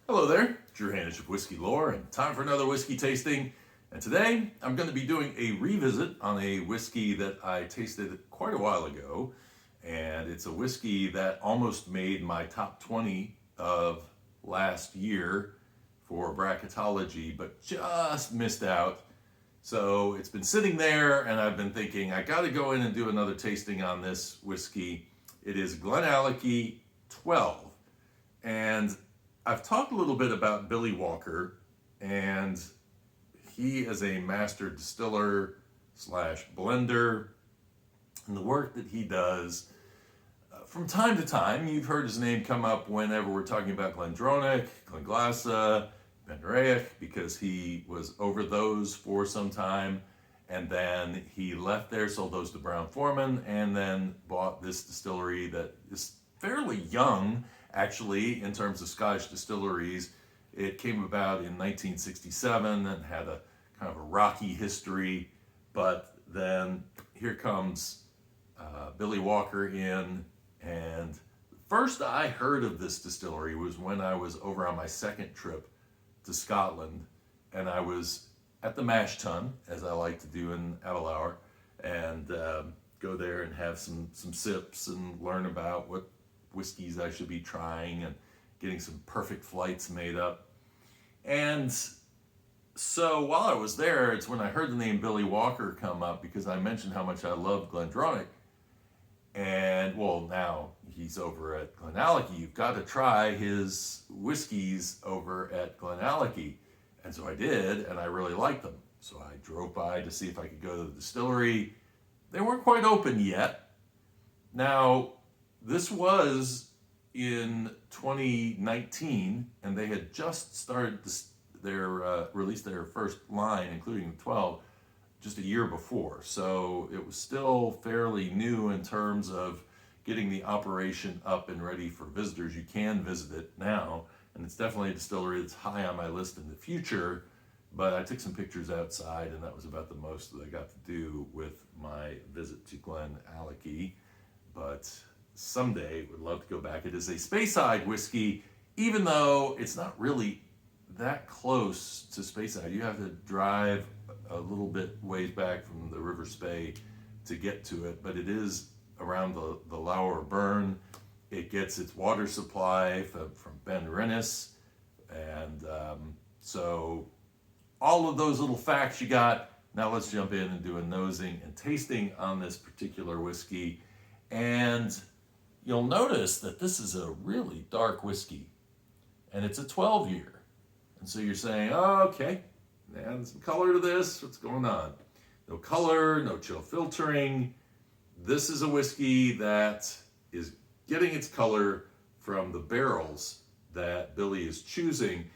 Hello there, Drew Hanish of Whiskey Lore, and time for another whiskey tasting. And today I'm going to be doing a revisit on a whiskey that I tasted quite a while ago. And it's a whiskey that almost made my top 20 of last year for bracketology, but just missed out. So it's been sitting there, and I've been thinking, I got to go in and do another tasting on this whiskey. It is Glenallachie 12. And I've talked a little bit about Billy Walker, and he is a master distiller slash blender, and the work that he does, from time to time, you've heard his name come up whenever we're talking about Glendronach, Glenglasa, Benreich, because he was over those for some time, and then he left there, sold those to Brown-Forman, and then bought this distillery that is fairly young, actually, in terms of Scottish distilleries. It came about in 1967 and had a kind of a rocky history, but then here comes Billy Walker in, and first I heard of this distillery was when I was over on my second trip to Scotland, and I was at the mash tun, as I like to do in Aberlour, and go there and have some sips and learn about what whiskeys I should be trying and getting some perfect flights made up. And so while I was there, it's when I heard the name Billy Walker come up, because I mentioned how much I love Glendronach. And well, now he's over at Glenallachie. You've got to try his whiskeys over at Glenallachie. And so I did, and I really liked them. So I drove by to see if I could go to the distillery. They weren't quite open yet. Now, this was in 2019, and they had just started released their first line, including the 12, just a year before. So it was still fairly new in terms of getting the operation up and ready for visitors. You can visit it now, and it's definitely a distillery that's high on my list in the future. But I took some pictures outside, and that was about the most that I got to do with my visit to Glenallachie. But someday would love to go back. It is a Speyside whiskey, even though it's not really that close to Speyside. You have to drive a little bit ways back from the River Spey to get to it, but it is around the Lower Burn. It gets its water supply from Ben Rennes, and so all of those little facts you got. Now let's jump in and do a nosing and tasting on this particular whiskey. And you'll notice that this is a really dark whiskey, and it's a 12-year. And so you're saying, oh, okay, add some color to this. What's going on? No color, no chill filtering. This is a whiskey that is getting its color from the barrels that Billy is choosing.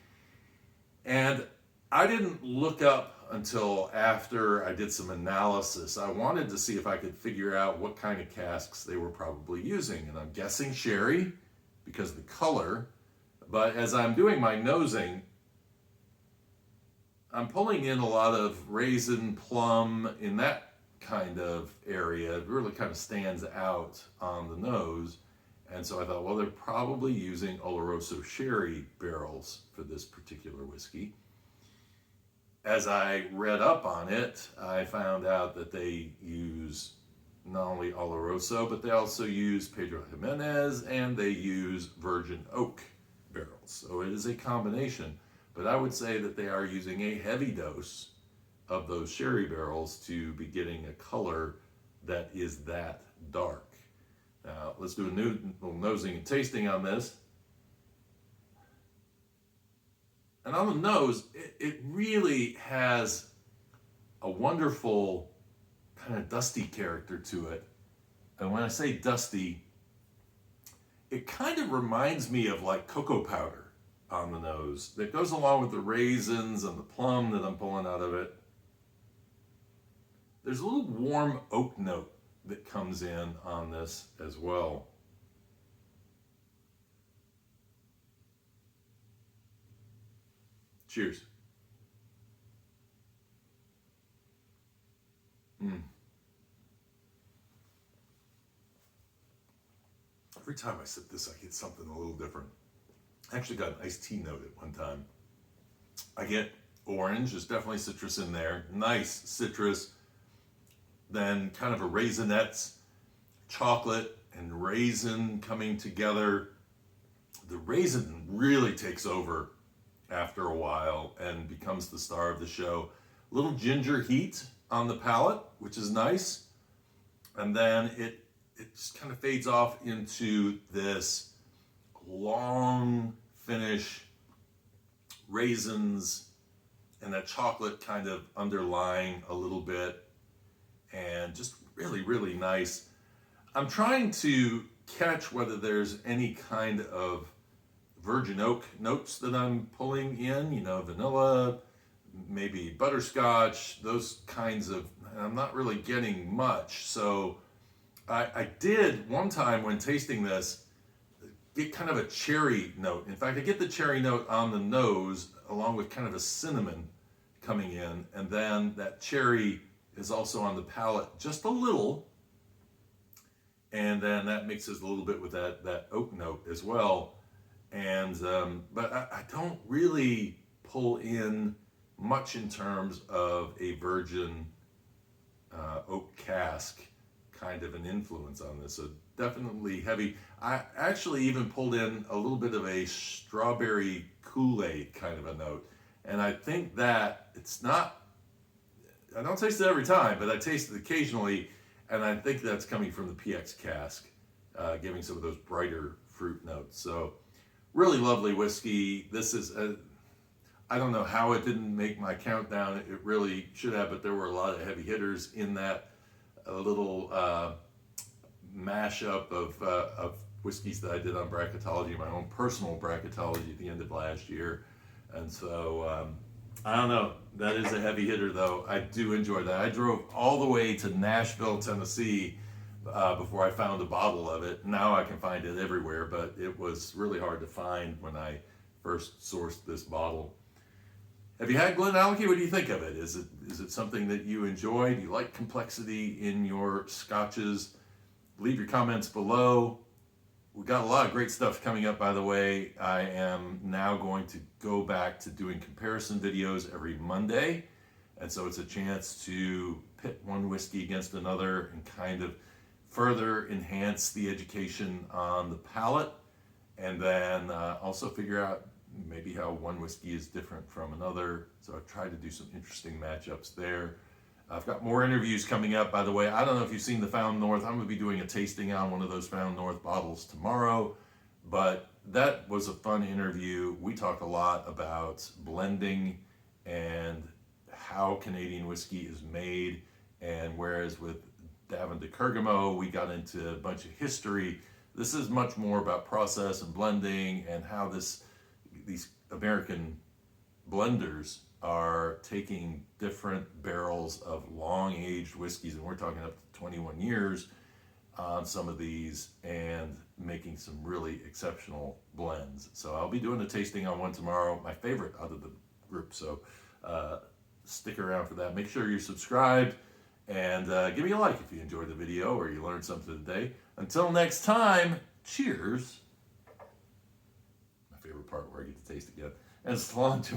And I didn't look up until after I did some analysis. I wanted to see if I could figure out what kind of casks they were probably using. And I'm guessing sherry because of the color. But as I'm doing my nosing, I'm pulling in a lot of raisin, plum, in that kind of area. It really kind of stands out on the nose. And so I thought, well, they're probably using Oloroso sherry barrels for this particular whiskey. As I read up on it, I found out that they use not only Oloroso, but they also use Pedro Jimenez, and they use virgin oak barrels. So it is a combination. But I would say that they are using a heavy dose of those sherry barrels to be getting a color that is that dark. Now, let's do a little nosing and tasting on this. And on the nose, it really has a wonderful kind of dusty character to it. And when I say dusty, it kind of reminds me of like cocoa powder on the nose that goes along with the raisins and the plum that I'm pulling out of it. There's a little warm oak note that comes in on this as well. Cheers. Every time I sip this, I get something a little different. Actually got an iced tea note at one time. I get orange, there's definitely citrus in there. Nice citrus. Then kind of a raisinette, chocolate and raisin coming together. The raisin really takes over after a while and becomes the star of the show. Little ginger heat on the palate, which is nice. And then it just kind of fades off into this long finish, raisins and that chocolate kind of underlying a little bit, and just really, really nice. I'm trying to catch whether there's any kind of virgin oak notes that I'm pulling in, you know, vanilla, maybe butterscotch, those kinds of, I'm not really getting much. So I did one time when tasting this get kind of a cherry note. In fact, I get the cherry note on the nose along with kind of a cinnamon coming in, and then that cherry is also on the palate just a little, and then that mixes a little bit with that oak note as well. And but I don't really pull in much in terms of a virgin oak cask kind of an influence on this. So definitely heavy. I actually even pulled in a little bit of a strawberry Kool-Aid kind of a note. And I think that it's not, I don't taste it every time, but I taste it occasionally. And I think that's coming from the PX cask, giving some of those brighter fruit notes. So really lovely whiskey. This is, I don't know how it didn't make my countdown. It really should have, but there were a lot of heavy hitters in that little mashup of whiskeys that I did on bracketology, my own personal bracketology at the end of last year. And so, I don't know, that is a heavy hitter though. I do enjoy that. I drove all the way to Nashville, Tennessee before I found a bottle of it. Now I can find it everywhere, but it was really hard to find when I first sourced this bottle. Have you had Glenallachie? What do you think of it? Is it something that you enjoy? Do you like complexity in your scotches? Leave your comments below. We've got a lot of great stuff coming up, by the way. I am now going to go back to doing comparison videos every Monday. And so it's a chance to pit one whiskey against another and kind of further enhance the education on the palate. And then also figure out maybe how one whiskey is different from another. So I've tried to do some interesting matchups there. I've got more interviews coming up, by the way. I don't know if you've seen the Found North. I'm going to be doing a tasting on one of those Found North bottles tomorrow. But that was a fun interview. We talked a lot about blending and how Canadian whiskey is made. And whereas with Davin de Kergamo, we got into a bunch of history. This is much more about process and blending and how these American blenders are taking different barrels of long-aged whiskeys, and we're talking up to 21 years on some of these, and making some really exceptional blends. So I'll be doing a tasting on one tomorrow, my favorite out of the group. So stick around for that. Make sure you're subscribed, and give me a like if you enjoyed the video or you learned something today. Until next time, cheers. My favorite part where I get to taste again. And Slainte.